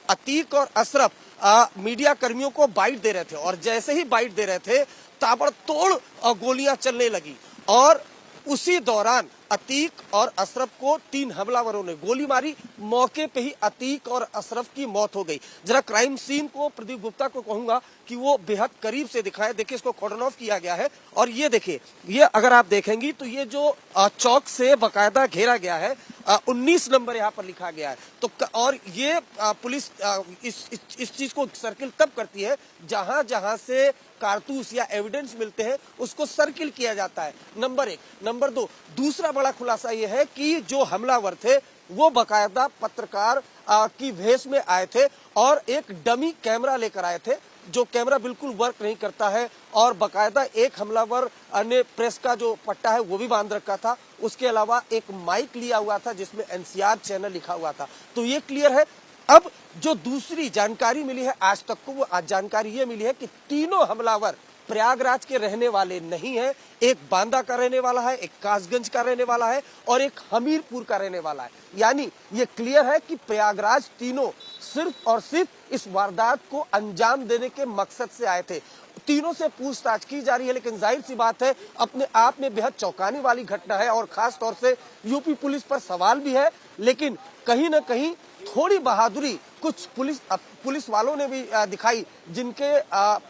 अतीक और अशरफ मीडिया कर्मियों को बाइट दे रहे थे और जैसे ही बाइट दे रहे थे ताबड़तोड़ गोलियां चलने लगी और उसी दौरान अतीक और अशरफ को 3 हमलावरों ने गोली मारी। मौके पे ही अतीक और अशरफ की मौत हो गई। जरा क्राइम सीन को प्रदीप गुप्ता को कहूंगा कि वो बेहद करीब से दिखाए। देखिए इसको कॉर्डन ऑफ किया गया है और ये देखिए, ये अगर आप देखेंगी तो ये जो चौक से बकायदा घेरा गया है, 19 नंबर यहाँ पर लिखा गया है। तो और ये पुलिस इस चीज को सर्किल तब करती है जहां जहां से कारतूस या एविडेंस मिलते हैं उसको सर्किल किया जाता है। नंबर 1। नंबर 2, दूसरा बड़ा खुलासा यह है कि जो हमलावर थे वो बकायदा पत्रकार की भेष में आए थे और एक डमी कैमरा लेकर आए थे, जो कैमरा बिल्कुल वर्क नहीं करता है और बकायदा एक हमलावर ने प्रेस का जो पट्टा है वो भी बांध रखा था। उसके अलावा एक माइक लिया हुआ था जिसमें एनसीआर चैनल लिखा हुआ था। तो ये क्लियर है। अब जो दूसरी जानकारी मिली है आज तक को, वो आज जानकारी ये मिली है कि तीनों हमलावर प्रयागराज के रहने वाले नहीं है। एक बांदा का रहने वाला है, एक कासगंज का रहने वाला है और एक हमीरपुर का रहने वाला है। यानी ये क्लियर है कि प्रयागराज तीनों सिर्फ और सिर्फ इस वारदात को अंजाम देने के मकसद से आए थे। तीनों से पूछताछ की जा रही है, लेकिन जाहिर सी बात है अपने आप में बेहद चौंकाने वाली घटना है और खास तौर से यूपी पुलिस पर सवाल भी है। लेकिन कहीं न कहीं थोड़ी बहादुरी कुछ पुलिस वालों ने भी दिखाई, जिनके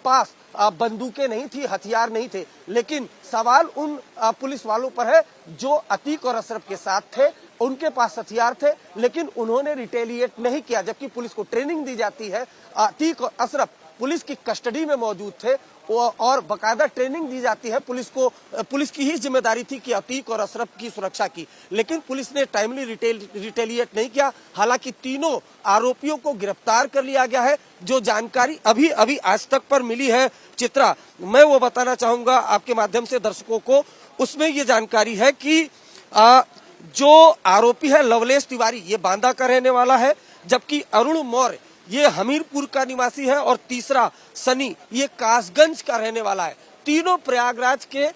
पास बंदूकें नहीं थी, हथियार नहीं थे। लेकिन सवाल उन पुलिस वालों पर है जो अतीक और अशरफ के साथ थे। उनके पास हथियार थे लेकिन उन्होंने रिटेलिएट नहीं किया, जबकि पुलिस को ट्रेनिंग दी जाती है। अतीक और अशरफ पुलिस की कस्टडी में मौजूद थे और बकायदा ट्रेनिंग दी जाती है पुलिस को। पुलिस की ही जिम्मेदारी थी कि अतीक और अशरफ की सुरक्षा की, लेकिन पुलिस ने टाइमली रिटेलिएट नहीं किया। हालांकि तीनों आरोपियों को गिरफ्तार कर लिया गया है। जो जानकारी अभी अभी आज तक पर मिली है चित्रा, मैं वो बताना चाहूंगा आपके माध्यम से दर्शकों को। उसमें ये जानकारी है कि जो आरोपी है लवलेश तिवारी, ये बांदा का रहने वाला है, जबकि अरुण मौर्य ये हमीरपुर का निवासी है और तीसरा सनी ये कासगंज का रहने वाला है। तीनों प्रयागराज के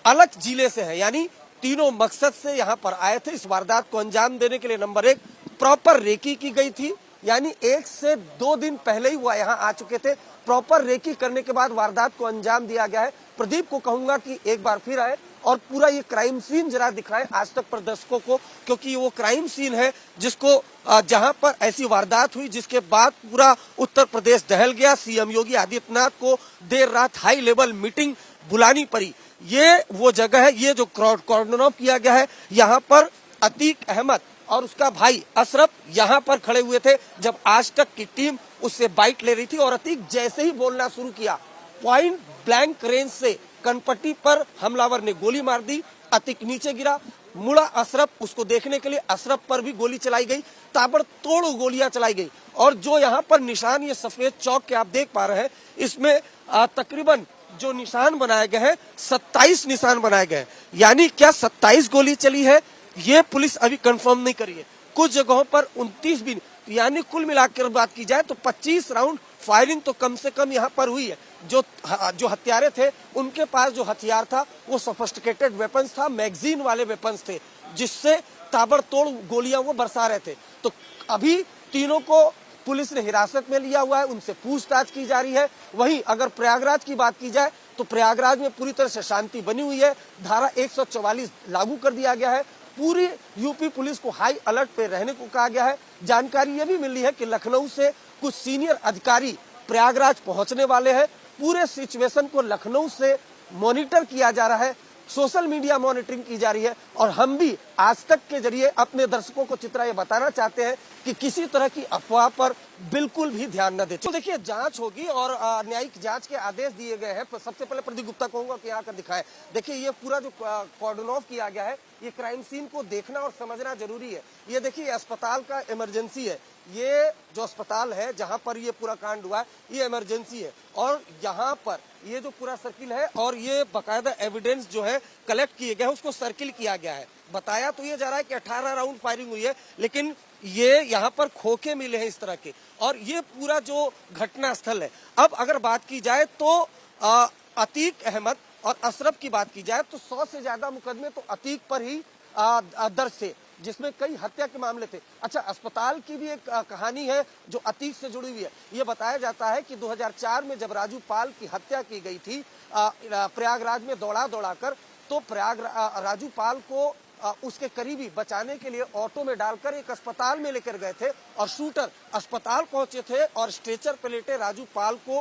अलग जिले से हैं, यानी तीनों मकसद से यहाँ पर आए थे इस वारदात को अंजाम देने के लिए। नंबर 1, प्रॉपर रेकी की गई थी, यानी 1 से 2 दिन पहले ही वो यहाँ आ चुके थे। प्रॉपर रेकी करने के बाद वारदात को अंजाम दिया गया है। प्रदीप को कहूंगा कि एक बार फिर आए और पूरा ये क्राइम सीन जरा दिखाएं आज तक पर दर्शकों को, क्योंकि वो क्राइम सीन है जिसको जहां पर ऐसी वारदात हुई जिसके बाद पूरा उत्तर प्रदेश दहल गया। सीएम योगी आदित्यनाथ को देर रात हाई लेवल मीटिंग बुलानी पड़ी। ये वो जगह है, ये जो कॉर्डन ऑफ किया गया है, यहाँ पर अतीक अहमद और उसका भाई अशरफ यहाँ पर खड़े हुए थे जब आज तक की टीम उससे बाइट ले रही थी। और अतीक जैसे ही बोलना शुरू किया, पॉइंट ब्लैंक रेंज से कनपट्टी पर हमलावर ने गोली मार दी। अतीक नीचे गिरा, मुड़ा अशरफ उसको देखने के लिए, अशरफ पर भी गोली चलाई गई, ताबड़तोड़ गोलियां चलाई गई। और जो यहाँ पर निशान, ये सफेद चौक के आप देख पा रहे हैं, इसमें तकरीबन जो निशान बनाए गए हैं 27 निशान बनाए गए हैं। यानी क्या 27 गोली चली है, ये पुलिस अभी कंफर्म नहीं करी है। कुछ जगहों पर 29 भी, यानी कुल मिलाकर बात की जाए तो 25 राउंड फायरिंग तो कम से कम यहाँ पर हुई है। जो हत्यारे थे उनके पास जो हथियार था वो सोफिस्टिकेटेड वेपन्स था, मैगजीन वाले वेपन्स थे, जिससे ताबड़तोड़ गोलियां वो बरसा रहे थे। तो अभी तीनों को पुलिस ने हिरासत में लिया हुआ है, उनसे पूछताछ की जा रही है। वहीं अगर प्रयागराज की बात की जाए तो प्रयागराज में पूरी तरह से शांति बनी हुई है। धारा 144 लागू कर दिया गया है। पूरी यूपी पुलिस को हाई अलर्ट पे रहने को कहा गया है। जानकारी ये भी मिली है कि लखनऊ से कुछ सीनियर अधिकारी प्रयागराज पहुंचने वाले हैं। पूरे सिचुएशन को लखनऊ से मॉनिटर किया जा रहा है, सोशल मीडिया मॉनिटरिंग की जा रही है। और हम भी आज तक के जरिए अपने दर्शकों को चित्रा ये बताना चाहते हैं कि किसी तरह की अफवाह पर बिल्कुल भी ध्यान न दें। तो देखिए, जांच होगी और न्यायिक जांच के आदेश दिए गए हैं। सबसे पहले प्रदीप गुप्ता कहूंगा कि यहाँ कर दिखाएं। देखिए, ये पूरा जो कॉर्डन ऑफ किया गया है, ये क्राइम सीन को देखना और समझना जरूरी है। ये देखिए, अस्पताल का इमरजेंसी है। ये जो अस्पताल है जहां पर ये पूरा कांड हुआ है, ये इमरजेंसी है। और यहाँ पर ये जो पूरा सर्किल है और ये बकायदा एविडेंस जो है कलेक्ट किए गए हैं, उसको सर्किल किया गया है। बताया तो ये जा रहा है कि 18 राउंड फायरिंग हुई है, लेकिन ये यहाँ पर खोखे मिले हैं इस तरह के। और ये पूरा जो घटना स्थल है, अब अगर बात की जाए तो अतीक अहमद और अशरफ की बात की जाए तो 100 से ज्यादा मुकदमे तो अतीक पर ही दर्ज थे। जिसमें कई हत्या के मामले थे। अच्छा, अस्पताल की भी एक कहानी है जो अतीत से जुड़ी हुई है। ये बताया जाता है कि 2004 में जब राजू पाल की हत्या की गई थी प्रयागराज में दौड़ा कर, तो राजू पाल को उसके करीबी बचाने के लिए ऑटो में डालकर एक अस्पताल में लेकर गए थे और शूटर अस्पताल पहुंचे थे और स्ट्रेचर पे लेटे राजू पाल को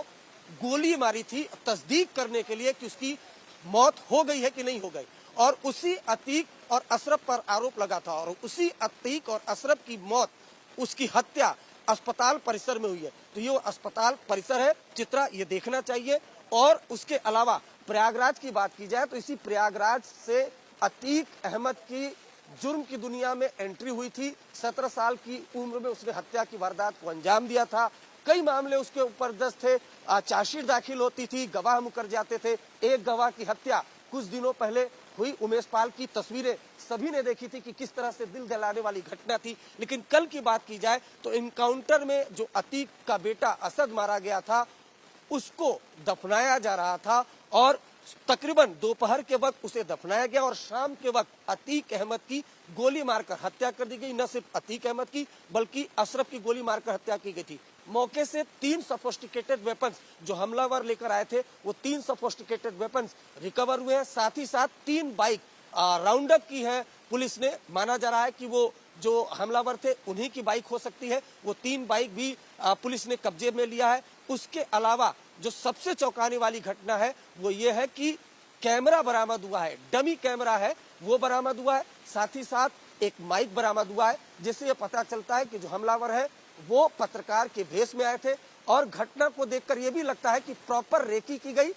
गोली मारी थी तस्दीक करने के लिए कि उसकी मौत हो गई है कि नहीं हो गई। और उसी अतीक और अशरफ पर आरोप लगा था और उसी अतीक और अशरफ की मौत, उसकी हत्या अस्पताल परिसर में हुई है। तो ये अस्पताल परिसर है चित्रा, ये देखना चाहिए। और उसके अलावा प्रयागराज की बात की जाए तो इसी प्रयागराज से अतीक अहमद की जुर्म की दुनिया में एंट्री हुई थी। 17 साल की उम्र में उसने हत्या की वारदात को अंजाम दिया था। कई मामले उसके ऊपर दर्ज थे, चार्जशीट दाखिल होती थी, गवाह मुकर जाते थे। एक गवाह की हत्या कुछ दिनों पहले हुई, उमेश पाल की तस्वीरें सभी ने देखी थी कि किस तरह से दिल दहलाने वाली घटना थी। लेकिन कल की बात की जाए तो इनकाउंटर में जो अतीक का बेटा असद मारा गया था उसको दफनाया जा रहा था और तकरीबन दोपहर के वक्त उसे दफनाया गया और शाम के वक्त अतीक अहमद की गोली मारकर हत्या कर दी गई। न सिर्फ अतीक अहमद की बल्कि अशरफ की गोली मारकर हत्या की गई थी। मौके से 3 सोफिस्टिकेटेड वेपन्स जो हमलावर लेकर आए थे, वो 3 सोफिस्टिकेटेड वेपन्स रिकवर हुए हैं। साथ ही साथ 3 बाइक राउंड अप की है पुलिस ने। माना जा रहा है कि वो जो हमलावर थे उन्हीं की बाइक हो सकती है। वो 3 बाइक भी पुलिस ने कब्जे में लिया है। उसके अलावा जो सबसे चौंकाने वाली घटना है वो ये है कि कैमरा बरामद हुआ है, डमी कैमरा है वो बरामद हुआ है। साथ ही साथ एक माइक बरामद हुआ है जिससे ये पता चलता है कि जो हमलावर है वो पत्रकार के भेष में आए थे और घटना को देखकर ये भी लगता है कि प्रॉपर रेकी की गई।